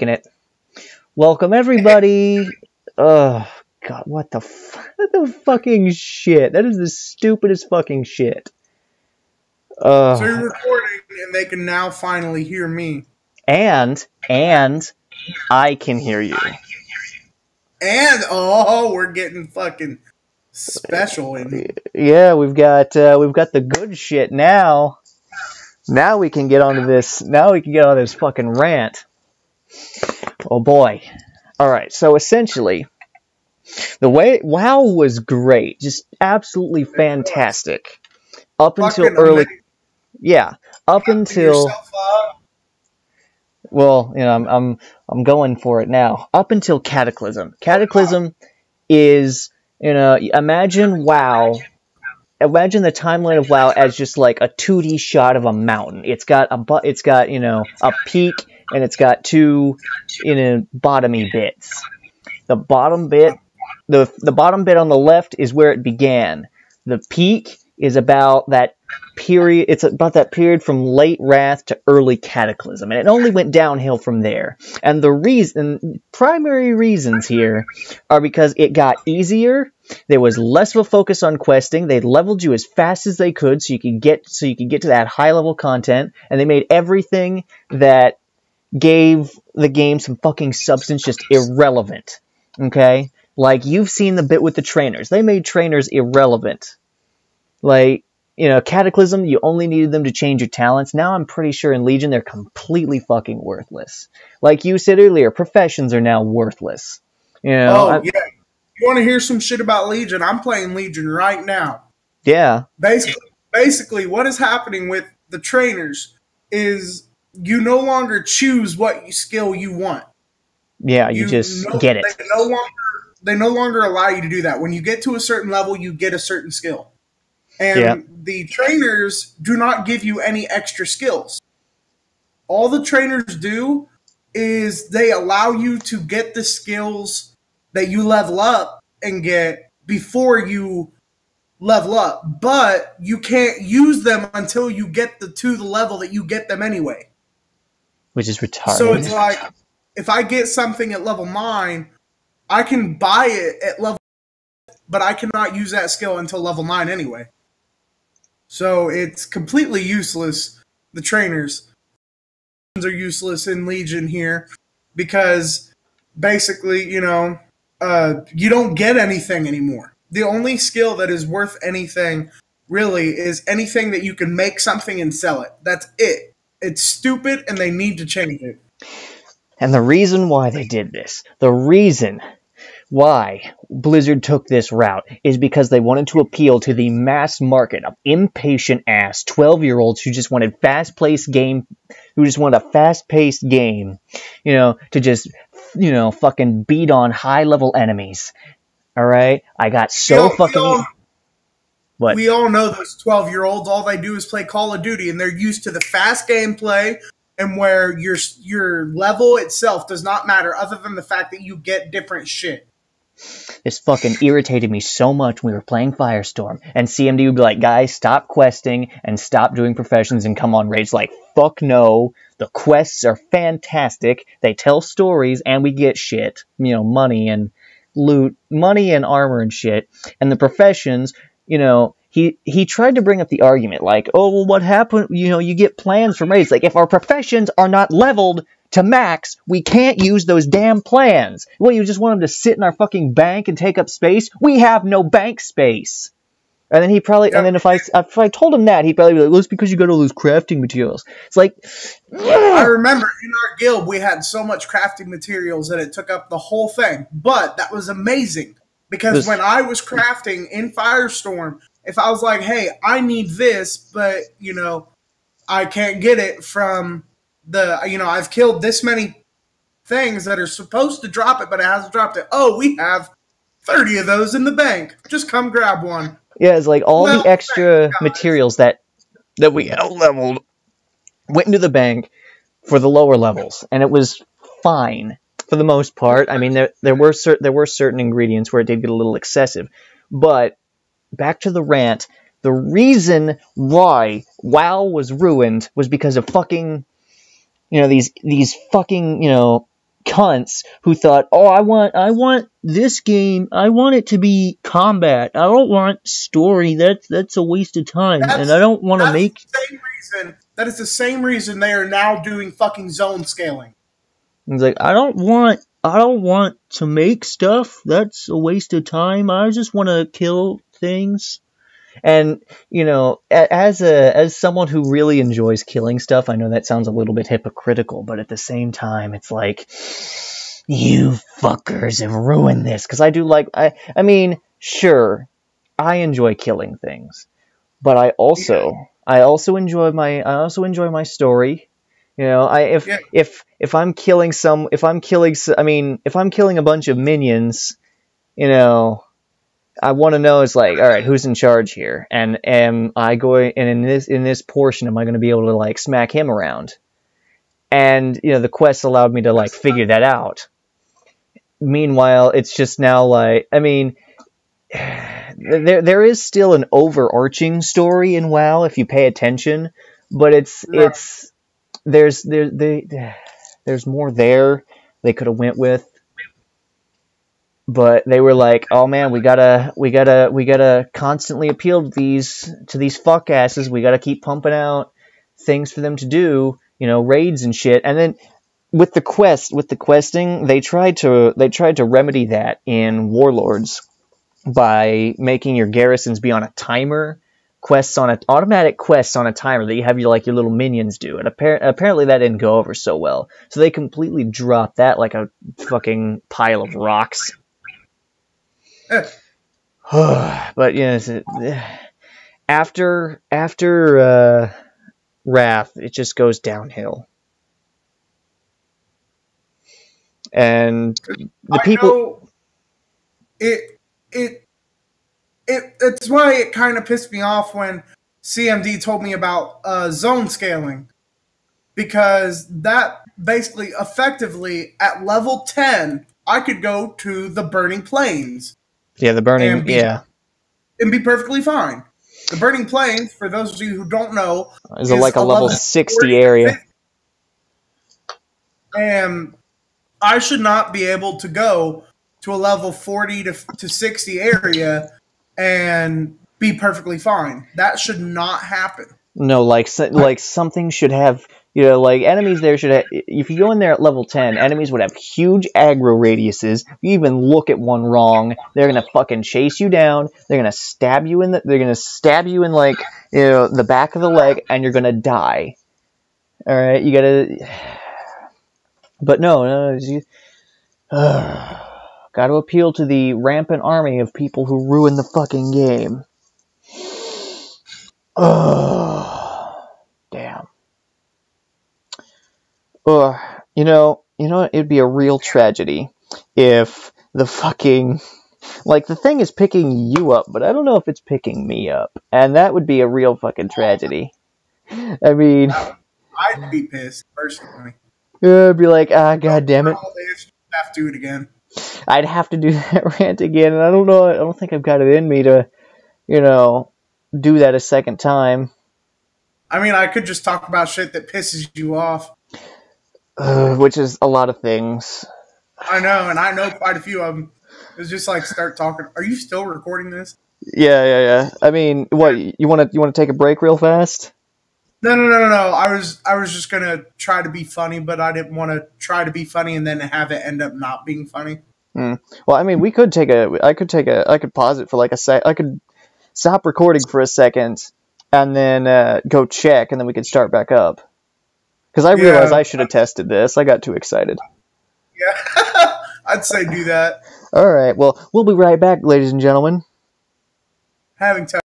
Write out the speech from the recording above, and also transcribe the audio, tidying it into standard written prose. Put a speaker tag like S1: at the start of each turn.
S1: Can it? Welcome everybody. Oh God, what the fucking shit? That is the stupidest fucking shit.
S2: So you're recording, and they can now finally hear me.
S1: And I can hear you.
S2: And we're getting fucking special in.
S1: Yeah, we've got the good shit now. Now we can get onto this. Now we can get on this fucking rant. Oh boy. All right. So essentially, the way WoW was great, just absolutely fantastic, up until early. Yeah, up until. Well, you know, I'm going for it now. Up until Cataclysm. Cataclysm is, you know, imagine WoW. Imagine the timeline of WoW as just like a 2D shot of a mountain. It's got you know, a peak and it's got two, you know, bottomy bits. The bottom bit, the bottom bit on the left is where it began. The peak is about that period. It's about that period from late Wrath to early Cataclysm, and it only went downhill from there. And the primary reasons here are because it got easier. There was less of a focus on questing. They leveled you as fast as they could, so you could get to that high level content, and they made everything that gave the game some fucking substance just irrelevant. Okay, like you've seen the bit with the trainers. They made trainers irrelevant. Like, you know, Cataclysm, you only needed them to change your talents. Now I'm pretty sure in Legion they're completely fucking worthless. Like you said earlier, professions are now worthless. You know,
S2: yeah. You want to hear some shit about Legion? I'm playing Legion right now.
S1: Yeah.
S2: Basically, what is happening with the trainers is you no longer choose what skill you want.
S1: Yeah, you just get it.
S2: They no longer allow you to do that. When you get to a certain level, you get a certain skill. And the trainers do not give you any extra skills. All the trainers do is they allow you to get the skills that you level up and get before you level up. But you can't use them until you get to the level that you get them anyway.
S1: Which is retarded.
S2: So it's like, if I get something at level 9, I can buy it at level 9, but I cannot use that skill until level 9 anyway. So it's completely useless. The trainers are useless in Legion here because basically, you know, you don't get anything anymore. The only skill that is worth anything really is anything that you can make something and sell it. That's it. It's stupid and they need to change it.
S1: And the reason why they did this, the reason why Blizzard took this route is because they wanted to appeal to the mass market of impatient-ass 12-year-olds who just wanted fast-paced game, who just wanted a fast-paced game, you know, to just, you know, fucking beat on high-level enemies. All right? I got so What?
S2: We all know those 12-year-olds, all they do is play Call of Duty, and they're used to the fast gameplay and where your level itself does not matter other than the fact that you get different shit.
S1: This fucking irritated me so much when we were playing Firestorm, and CMD would be like, guys, stop questing and stop doing professions and come on raids. Like, fuck no, the quests are fantastic, they tell stories, and we get shit, you know, money and loot, money and armor and shit, and the professions, you know, he tried to bring up the argument, like, oh, well, what happened, you know, you get plans from raids, like, if our professions are not leveled to max, we can't use those damn plans. Well, you just want them to sit in our fucking bank and take up space? We have no bank space. And then he probably, and then if I told him that, he'd probably be like, well, it's because you got all those crafting materials. It's like,
S2: I remember in our guild, we had so much crafting materials that it took up the whole thing. But that was amazing. Because when I was crafting in Firestorm, if I was like, hey, I need this, but, you know, I can't get it from you know, I've killed this many things that are supposed to drop it, but it hasn't dropped it. Oh, we have 30 of those in the bank. Just come grab one.
S1: Yeah, it's like all the extra materials that we out-leveled went into the bank for the lower levels, and it was fine for the most part. I mean, there were certain ingredients where it did get a little excessive, but back to the rant. The reason why WoW was ruined was because of fucking, you know, these fucking, you know, cunts who thought, oh, I want this game, I want it to be combat. I don't want story. That's a waste of time, and I don't want to make.
S2: That is the same reason they are now doing fucking zone scaling.
S1: It's like I don't want to make stuff. That's a waste of time. I just want to kill things. And you know, as someone who really enjoys killing stuff, I know that sounds a little bit hypocritical, but at the same time, it's like, you fuckers have ruined this. Because I do like, I mean, sure, I enjoy killing things, but I also enjoy my story. You know, if I'm killing a bunch of minions, you know, I want to know, it's like, all right, who's in charge here? And am I going, and in this portion, am I going to be able to like smack him around? And you know, the quest allowed me to like figure that out. Meanwhile, it's just now like, I mean, there is still an overarching story in WoW if you pay attention, but there's more there they could have went with. But they were like, oh man, we gotta constantly appeal to these fuck asses. We gotta keep pumping out things for them to do, you know, raids and shit. And then with the questing, they tried to remedy that in Warlords by making your garrisons be on a timer, automatic quests on a timer that you have your little minions do. And apparently that didn't go over so well. So they completely dropped that like a fucking pile of rocks. But you know, after Wrath, it just goes downhill, and
S2: it's why it kind of pissed me off when CMD told me about zone scaling, because that basically effectively at level 10 I could go to the Burning Plains.
S1: Yeah, the Burning,
S2: and be perfectly fine. The Burning Plains, for those of you who don't know,
S1: is like a level 60 area.
S2: And I should not be able to go to a level 40 to 60 area and be perfectly fine. That should not happen.
S1: No, like something should have, you know, like enemies there should have, if you go in there at level 10, enemies would have huge aggro radiuses. If you even look at one wrong, they're gonna fucking chase you down. They're gonna stab you in like, you know, the back of the leg, and you're gonna die. All right, you gotta. But no, gotta appeal to the rampant army of people who ruin the fucking game. Damn. You know, it'd be a real tragedy if the fucking, like, the thing is picking you up, but I don't know if it's picking me up, and that would be a real fucking tragedy. I mean,
S2: I'd be pissed personally.
S1: I'd be like, god damn it.
S2: I'd have to do it again.
S1: I'd have to do that rant again, and I don't know. I don't think I've got it in me to, you know, do that a second time.
S2: I mean, I could just talk about shit that pisses you off.
S1: Which is a lot of things.
S2: I know, and I know quite a few of them. It's just like, start talking. Are you still recording this?
S1: Yeah. I mean, what, you want to take a break real fast?
S2: No. I was just gonna try to be funny, but I didn't want to try to be funny and then have it end up not being funny.
S1: Well, I mean, I could pause it for like a sec. I could stop recording for a second and then go check, and then we could start back up. Because I realized I should have tested this. I got too excited.
S2: Yeah, I'd say do that.
S1: All right. Well, we'll be right back, ladies and gentlemen.
S2: Having time.